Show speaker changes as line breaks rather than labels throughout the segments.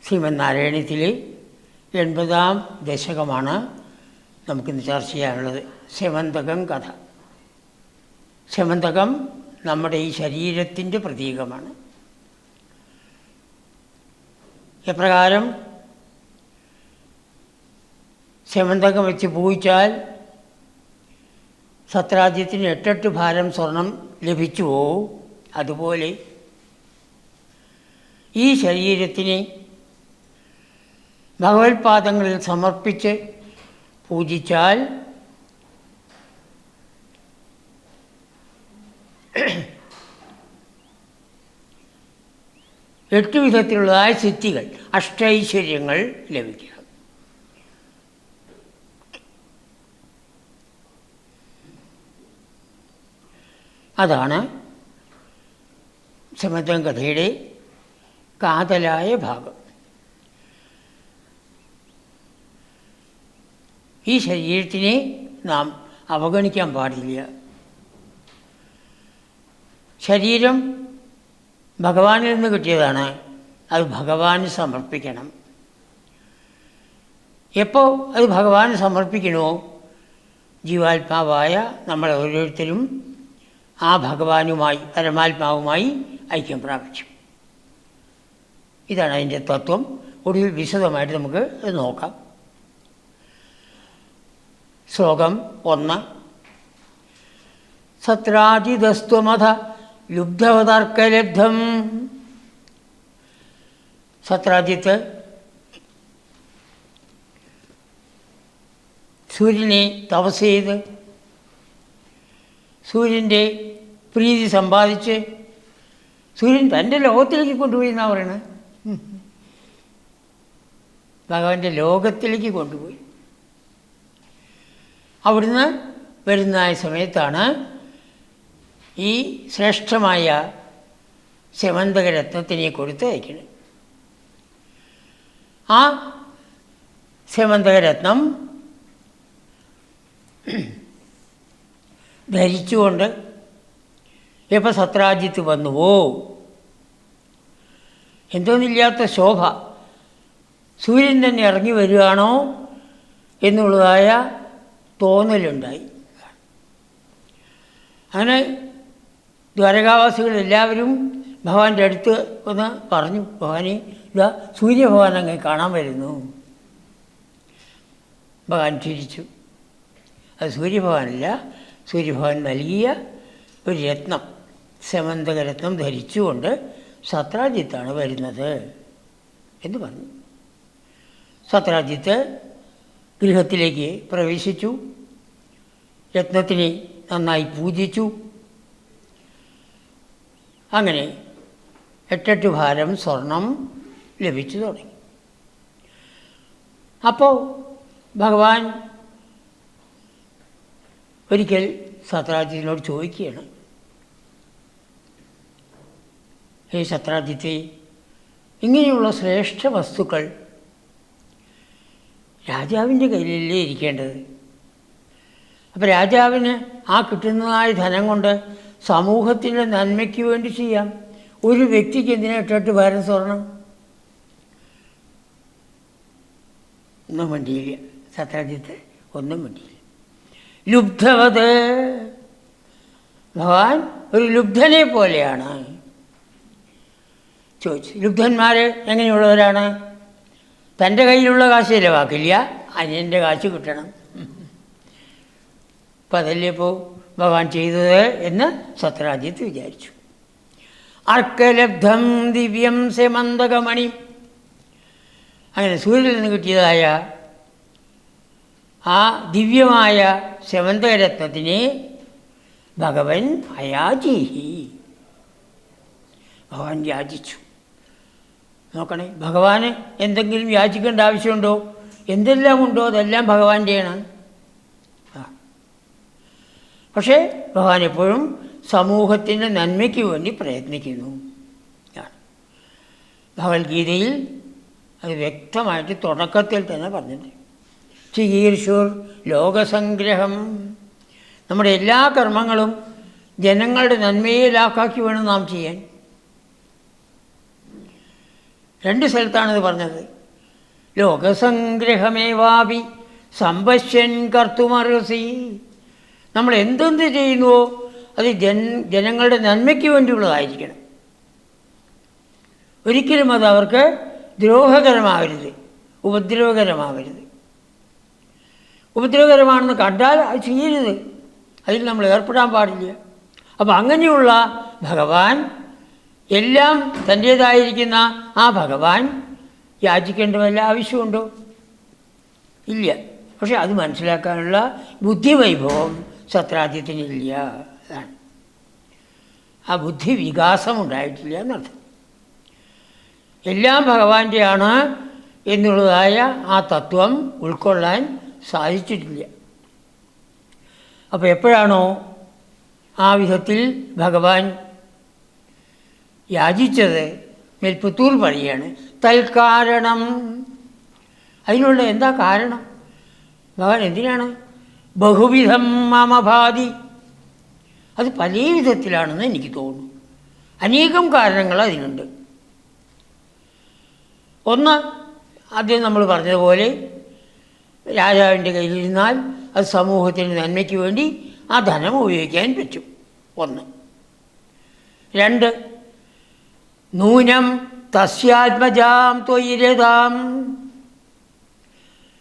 ശ്രീമന്നാരായണീയത്തിലെ 80-ാം ദശകമാണ് നമുക്കിന്ന് ചർച്ച ചെയ്യാനുള്ളത്. സ്യമന്തകം കഥ. സ്യമന്തകം നമ്മുടെ ഈ ശരീരത്തിൻ്റെ പ്രതീകമാണ്. എപ്രകാരം സ്യമന്തകം വെച്ച് പൂജിച്ചാൽ സത്രാജ്യത്തിന് 8 ഭാരം സ്വർണം ലഭിച്ചുവോ, അതുപോലെ ഈ ശരീരത്തിനെ ഭഗവത്പാദങ്ങളിൽ സമർപ്പിച്ച് പൂജിച്ചാൽ 8 വിധത്തിലുള്ളതായ സിദ്ധികൾ, അഷ്ടൈശ്വര്യങ്ങൾ ലഭിക്കുക. അതാണ് സ്യമന്തകം കഥയുടെ കാതലായ ഭാഗം. ഈ ശരീരത്തിനെ നാം അവഗണിക്കാൻ പാടില്ല. ശരീരം ഭഗവാനിൽ നിന്ന് കിട്ടിയതാണ്, അത് ഭഗവാന് സമർപ്പിക്കണം. എപ്പോൾ അത് ഭഗവാന് സമർപ്പിക്കണോ, ജീവാത്മാവായ നമ്മൾ ഓരോരുത്തരും ആ ഭഗവാനുമായി, പരമാത്മാവുമായി ഐക്യം പ്രാപിച്ചു. ഇതാണ് അതിൻ്റെ തത്വം. ഒടുവിൽ വിശദമായിട്ട് നമുക്ക് അത് നോക്കാം. ശ്ലോകം 1. സത്രാജിതസ്ത്വമഥ ലുബ്ധവതർക്കലബ്ധം. സത്രാജിത്ത് സൂര്യനെ തപസ് ചെയ്ത് സൂര്യൻ്റെ പ്രീതി സമ്പാദിച്ച് സൂര്യൻ തൻ്റെ ലോകത്തിലേക്ക് കൊണ്ടുപോയി എന്നാണ് പറയണത്. ഭഗവാന്റെ ലോകത്തിലേക്ക് കൊണ്ടുപോയി. അവിടുന്ന് വരുന്ന സമയത്താണ് ഈ ശ്രേഷ്ഠമായ സ്യമന്തകരത്നത്തിനെ കൊടുത്ത് അയക്കുന്നത്. ആ സ്യമന്തകരത്നം ധരിച്ചുകൊണ്ട് എപ്പോൾ സത്രാജിത്ത് വന്നുവോ, എന്തോന്നില്ലാത്ത ശോഭ, സൂര്യൻ തന്നെ ഇറങ്ങി വരികയാണോ എന്നുള്ളതായ തോന്നലുണ്ടായി. അങ്ങനെ ദ്വാരകാവാസികളെല്ലാവരും ഭഗവാന്റെ അടുത്ത് ഒന്ന് പറഞ്ഞു, ഭഗവാനെ ഇതാ സൂര്യഭഗവാൻ അങ്ങ് കാണാൻ വരുന്നു. ഭഗവാൻ ചിരിച്ചു. അത് സൂര്യഭഗവാനല്ല, സൂര്യഭഗവാൻ നൽകിയ ഒരു രത്നം, സ്യമന്തകരത്നം ധരിച്ചുകൊണ്ട് സത്രാജിത്താണ് വരുന്നത് എന്ന് പറഞ്ഞു. സത്രാജിത്ത് ഗൃഹത്തിലേക്ക് പ്രവേശിച്ചു. രത്നത്തിനെ നന്നായി പൂജിച്ചു. അങ്ങനെ 8 ഭാരം സ്വർണം ലഭിച്ചു തുടങ്ങി. അപ്പോൾ ഭഗവാൻ ഒരിക്കൽ സത്രാജിത്തിനോട് ചോദിക്കുകയാണ്, ഹേ സത്രാജിത്തെ, ഇങ്ങനെയുള്ള ശ്രേഷ്ഠ വസ്തുക്കൾ രാജാവിൻ്റെ കയ്യിലല്ലേ ഇരിക്കേണ്ടത്? അപ്പോൾ രാജാവിന് ആ കിട്ടുന്നതായ ധനം കൊണ്ട് സമൂഹത്തിൻ്റെ നന്മയ്ക്ക് വേണ്ടി ചെയ്യാം. ഒരു വ്യക്തിക്ക് എന്തിനാ 8 ഭാരം സ്വർണം? ഒന്നും വേണ്ടിയില്ല. സത്രാജിത്ത് ഒന്നും വേണ്ടിയില്ല. ലുബ്ധവത്, ഭഗവാൻ ഒരു ലുബ്ധനെ പോലെയാണ്. ചോദിച്ചു, ലുബ്ധന്മാർ എങ്ങനെയുള്ളവരാണ്? തൻ്റെ കയ്യിലുള്ള കാശ് ചിലവാക്കില്ല, അന്യൻ്റെ കാശ് കിട്ടണം. അപ്പം അതല്ലേ ഇപ്പോൾ ഭഗവാൻ ചെയ്തത് എന്ന് സത്രാജിത്ത് വിചാരിച്ചു. അർക്കലബ്ധം ദിവ്യം സ്യമന്തകമണി. അങ്ങനെ സൂര്യനിൽ നിന്ന് കിട്ടിയതായ ആ ദിവ്യമായ സ്യമന്തകരത്നത്തിനെ ഭഗവൻ അയാചീഹി, ഭഗവാൻ യാചിച്ചു. നോക്കണേ, ഭഗവാന് എന്തെങ്കിലും യാചിക്കേണ്ട ആവശ്യമുണ്ടോ? എന്തെല്ലാം ഉണ്ടോ അതെല്ലാം ഭഗവാൻ്റെയാണ്. പക്ഷേ ഭഗവാൻ എപ്പോഴും സമൂഹത്തിൻ്റെ നന്മയ്ക്ക് വേണ്ടി പ്രയത്നിക്കുന്നു. ഭഗവത്ഗീതയിൽ അത് വ്യക്തമായിട്ട് തുടക്കത്തിൽ തന്നെ പറഞ്ഞിട്ടുണ്ട്. ചികീർഷുർ ലോകസംഗ്രഹം. നമ്മുടെ എല്ലാ കർമ്മങ്ങളും ജനങ്ങളുടെ നന്മയെ ലാക്കാക്കി വേണം നാം ചെയ്യാൻ. രണ്ട് സ്ഥലത്താണിത് പറഞ്ഞത്. ലോകസംഗ്രഹമേവാപി സമ്പശ്യൻ കർത്തുമർഹസി. നമ്മൾ എന്തെന്ത് ചെയ്യുന്നുവോ അത് ജനങ്ങളുടെ നന്മയ്ക്ക് വേണ്ടിയുള്ളതായിരിക്കണം. ഒരിക്കലും അത് അവർക്ക് ദ്രോഹകരമാവരുത്, ഉപദ്രവകരമാവരുത്. ഉപദ്രവകരമാണെന്ന് കണ്ടാൽ അത് ചെയ്യരുത്, അതിൽ നമ്മൾ ഏർപ്പെടാൻ പാടില്ല. അപ്പം അങ്ങനെയുള്ള ഭഗവാൻ, എല്ലാം തൻ്റേതായിരിക്കുന്ന ആ ഭഗവാൻ യാചിക്കേണ്ട വല്ല ആവശ്യമുണ്ടോ? ഇല്ല. പക്ഷെ അത് മനസ്സിലാക്കാനുള്ള ബുദ്ധിവൈഭവം സത്രാജ്യത്തിനില്ല. അതാണ് ആ ബുദ്ധി വികാസം ഉണ്ടായിട്ടില്ല എന്നർത്ഥം. എല്ലാം ഭഗവാന്റെയാണ് എന്നുള്ളതായ ആ തത്വം ഉൾക്കൊള്ളാൻ സാധിച്ചിട്ടില്ല. അപ്പോൾ എപ്പോഴാണോ ആ വിധത്തിൽ ഭഗവാൻ യാചിച്ചത്, മേൽപ്പത്തൂർ പറയുകയാണ് തൽക്കാരണം. അതിനുള്ള എന്താ കാരണം? ഭഗവാൻ എന്തിനാണ്? ബഹുവിധം മമഭാതി. അത് പല വിധത്തിലാണെന്ന് എനിക്ക് തോന്നുന്നു. അനേകം കാരണങ്ങൾ അതിനുണ്ട്. ഒന്ന്, ആദ്യം നമ്മൾ പറഞ്ഞതുപോലെ രാജാവിൻ്റെ കയ്യിലിരുന്നാൽ അത് സമൂഹത്തിൻ്റെ നന്മയ്ക്ക് വേണ്ടി ആ ധനം ഉപയോഗിക്കാൻ പറ്റും. ഒന്ന്. രണ്ട്, നൂനം തസ്യാത്മജാം ത്വയിരതാം.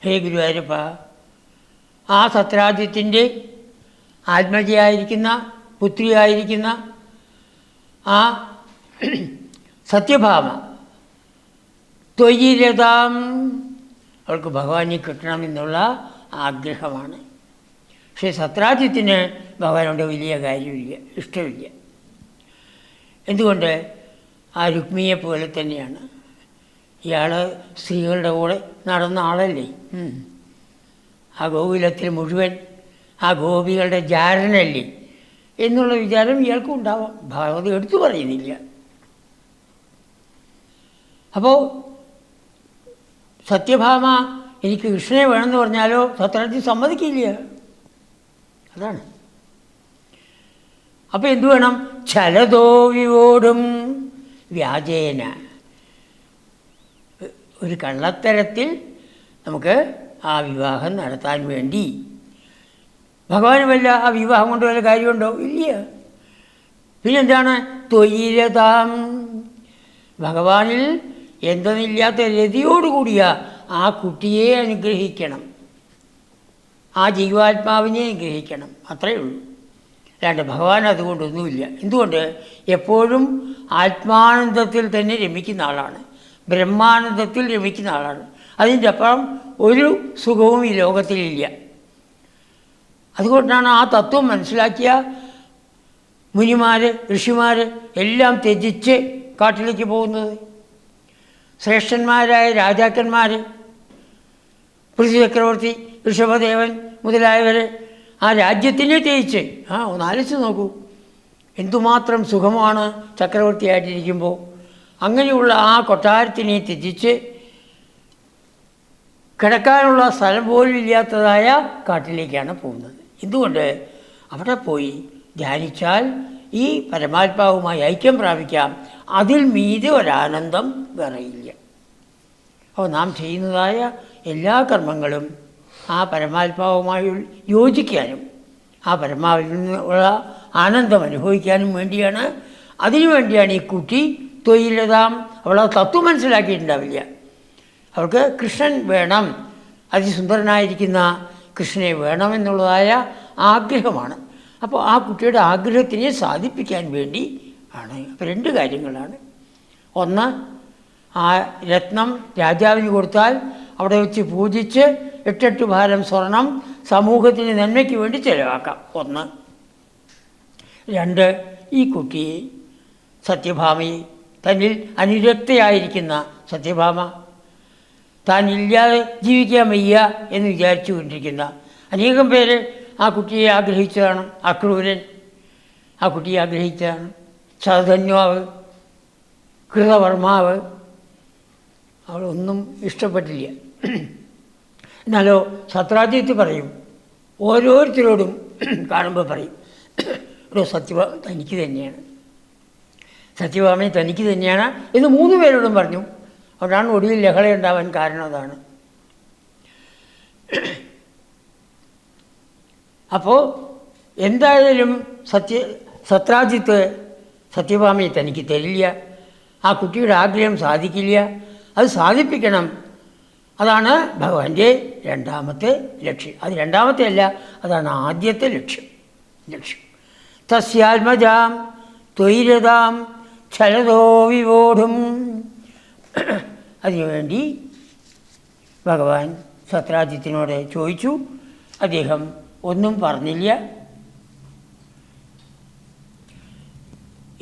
ഹേ ഗുരുവായൂരപ്പ, ആ സത്രാജ്യത്തിൻ്റെ ആത്മജയായിരിക്കുന്ന, പുത്രിയായിരിക്കുന്ന ആ സത്യഭാമ ത്വയിരതാം, അവൾക്ക് ഭഗവാനെ കിട്ടണമെന്നുള്ള ആഗ്രഹമാണ്. പക്ഷേ സത്രാജ്യത്തിന് ഭഗവാനോട് വലിയ കാര്യമില്ല, ഇഷ്ടമില്ല. എന്തുകൊണ്ട്? ആ രുക്മിയെ പോലെ തന്നെയാണ്. ഇയാൾ സ്ത്രീകളുടെ കൂടെ നടന്ന ആളല്ലേ. ആ ഗോകുലത്തിൽ മുഴുവൻ ആ ഗോപികളുടെ ജാരനല്ലേ എന്നുള്ള വിചാരം ഇയാൾക്കും ഉണ്ടാവാം. ഭാഗവതം എടുത്തു പറയുന്നില്ല. അപ്പോൾ സത്യഭാമ എനിക്ക് കൃഷ്ണനെ വേണമെന്ന് പറഞ്ഞാലോ സത്രാജ്യം സമ്മതിക്കില്ല. അതാണ്. അപ്പോൾ എന്തു വേണം? ഛലതോ വിവോടും വ്യാജേന, ഒരു കള്ളത്തരത്തിൽ നമുക്ക് ആ വിവാഹം നടത്താൻ വേണ്ടി. ഭഗവാന് വല്ല ആ വിവാഹം കൊണ്ട് വല്ല കാര്യമുണ്ടോ? ഇല്ല. പിന്നെന്താണ്? ത്വയിരതാം, ഭഗവാനിൽ എന്തെന്നില്ലാത്ത രതിയോടുകൂടിയ ആ കുട്ടിയെ അനുഗ്രഹിക്കണം, ആ ജീവാത്മാവിനെ അനുഗ്രഹിക്കണം. അത്രയേ ഉള്ളൂ. അല്ലാണ്ട് ഭഗവാൻ അതുകൊണ്ടൊന്നുമില്ല. എന്തുകൊണ്ട്? എപ്പോഴും ആത്മാനന്ദത്തിൽ തന്നെ രമിക്കുന്ന ആളാണ്, ബ്രഹ്മാനന്ദത്തിൽ രമിക്കുന്ന ആളാണ്. അതിൻ്റെ അപ്പുറം ഒരു സുഖവും ഈ ലോകത്തിലില്ല. അതുകൊണ്ടാണ് ആ തത്വം മനസ്സിലാക്കിയ മുനിമാർ, ഋഷിമാർ എല്ലാം ത്യജിച്ച് കാട്ടിലേക്ക് പോകുന്നത്. ശ്രേഷ്ഠന്മാരായ രാജാക്കന്മാർ, പൃഥ്വി ചക്രവർത്തി, ഋഷഭദേവൻ മുതലായവർ ആ രാജ്യത്തിനെ ത്യജിച്ച്, ഒന്ന് ആലോചിച്ച് നോക്കൂ, എന്തുമാത്രം സുഖമാണ് ചക്രവർത്തിയായിട്ടിരിക്കുമ്പോൾ. അങ്ങനെയുള്ള ആ കൊട്ടാരത്തിനെ ത്യജിച്ച് കിടക്കാനുള്ള സ്ഥലം പോലും ഇല്ലാത്തതായ കാട്ടിലേക്കാണ് പോകുന്നത്. എന്തുകൊണ്ട്? അവിടെ പോയി ധ്യാനിച്ചാൽ ഈ പരമാത്മാവുമായി ഐക്യം പ്രാപിക്കാം. അതിൽ മീതെ ഒരാനന്ദം വേറെയില്ല. അപ്പോൾ നാം ചെയ്യുന്നതായ എല്ലാ കർമ്മങ്ങളും ആ പരമാത്മാവുമായി യോജിക്കാനും ആ പരമാവിൽ നിന്നുള്ള ആനന്ദം അനുഭവിക്കാനും വേണ്ടിയാണ്. അതിനു വേണ്ടിയാണ് ഈ കുട്ടി ത്വയിലതാം. അവൾ ആ തത്വം മനസ്സിലാക്കിയിട്ടുണ്ടാവില്ല. അവൾക്ക് കൃഷ്ണൻ വേണം, അതിസുന്ദരനായിരിക്കുന്ന കൃഷ്ണനെ വേണമെന്നുള്ളതായ ആഗ്രഹമാണ്. അപ്പോൾ ആ കുട്ടിയുടെ ആഗ്രഹത്തിനെ സാധിപ്പിക്കാൻ വേണ്ടി ആണ്. അപ്പോൾ രണ്ട് കാര്യങ്ങളാണ്. ഒന്ന്, ആ രത്നം രാജാവിന് കൊടുത്താൽ അവിടെ വെച്ച് പൂജിച്ച് 8 ഭാരം സ്വർണം സമൂഹത്തിന് നന്മയ്ക്ക് വേണ്ടി ചിലവാക്കാം. ഒന്ന്. രണ്ട്, ഈ കുട്ടിയെ, സത്യഭാമയെ, തന്നിൽ അനുരക്തയായിരിക്കുന്ന സത്യഭാമ, താൻ ഇല്ലാതെ ജീവിക്കാൻ വയ്യ എന്ന് വിചാരിച്ചു കൊണ്ടിരിക്കുന്ന അനേകം പേര് ആ കുട്ടിയെ ആഗ്രഹിച്ചതാണ്. അക്രൂരൻ ആ കുട്ടിയെ ആഗ്രഹിച്ചതാണ്. ശതധന്വാവ്, കൃതവർമാവ്, അവളൊന്നും ഇഷ്ടപ്പെട്ടില്ല. എന്നാലോ സത്രാജ്യത്ത് പറയും, ഓരോരുത്തരോടും കാണുമ്പോൾ പറയും, ഒരു സത്യഭാമ തനിക്ക് തന്നെയാണ്, സത്യഭാമയെ തനിക്ക് തന്നെയാണ് എന്ന് 3 പേരോടും പറഞ്ഞു. അതുകൊണ്ടാണ് ഒടുവിൽ ലഹള ഉണ്ടാവാൻ കാരണം അതാണ്. അപ്പോൾ എന്തായാലും സത്രാജിത്ത് സത്യഭാമയെ തനിക്ക് തരില്ല. ആ കുട്ടിയുടെ ആഗ്രഹം സാധിക്കില്ല. അത് സാധിപ്പിക്കണം. അതാണ് ഭഗവാന്റെ രണ്ടാമത്തെ ലക്ഷ്യം. അത് രണ്ടാമത്തെ അല്ല, അതാണ് ആദ്യത്തെ ലക്ഷ്യം. തസ്യാത്മജാം ത്വയിരതാം ഛലതോ വിവോഢും. അതിനുവേണ്ടി ഭഗവാൻ സത്രാജിത്തിനോട് ചോദിച്ചു. അദ്ദേഹം ഒന്നും പറഞ്ഞില്ല.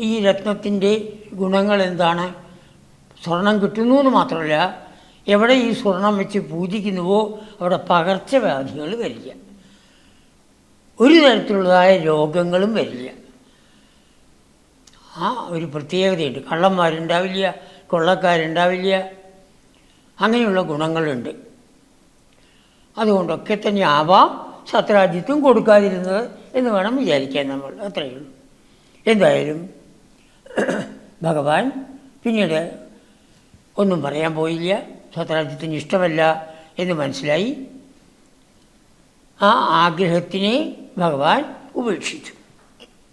ഈ രത്നത്തിൻ്റെ ഗുണങ്ങൾ എന്താണ്? സ്വർണം കിട്ടുന്നു എന്ന് മാത്രമല്ല, എവിടെ ഈ സ്വർണം വെച്ച് പൂജിക്കുന്നുവോ അവിടെ പകർച്ചവ്യാധികൾ വരില്ല, ഒരു തരത്തിലുള്ളതായ രോഗങ്ങളും വരില്ല. ആ ഒരു പ്രത്യേകതയുണ്ട്. കള്ളന്മാരുണ്ടാവില്ല, കൊള്ളക്കാരുണ്ടാവില്ല, അങ്ങനെയുള്ള ഗുണങ്ങളുണ്ട്. അതുകൊണ്ടൊക്കെ തന്നെ ആവാം സത്രാജിത്തും കൊടുക്കാതിരുന്നത് എന്ന് വേണം വിചാരിക്കാൻ നമ്മൾ. അത്രയേ ഉള്ളൂ. എന്തായാലും ഭഗവാൻ പിന്നീട് ഒന്നും പറയാൻ പോയില്ല. സത്രാജിത്തിന് ഇഷ്ടമല്ല എന്ന് മനസ്സിലായി. ആ ആഗ്രഹത്തിനെ ഭഗവാൻ ഉപേക്ഷിച്ചു.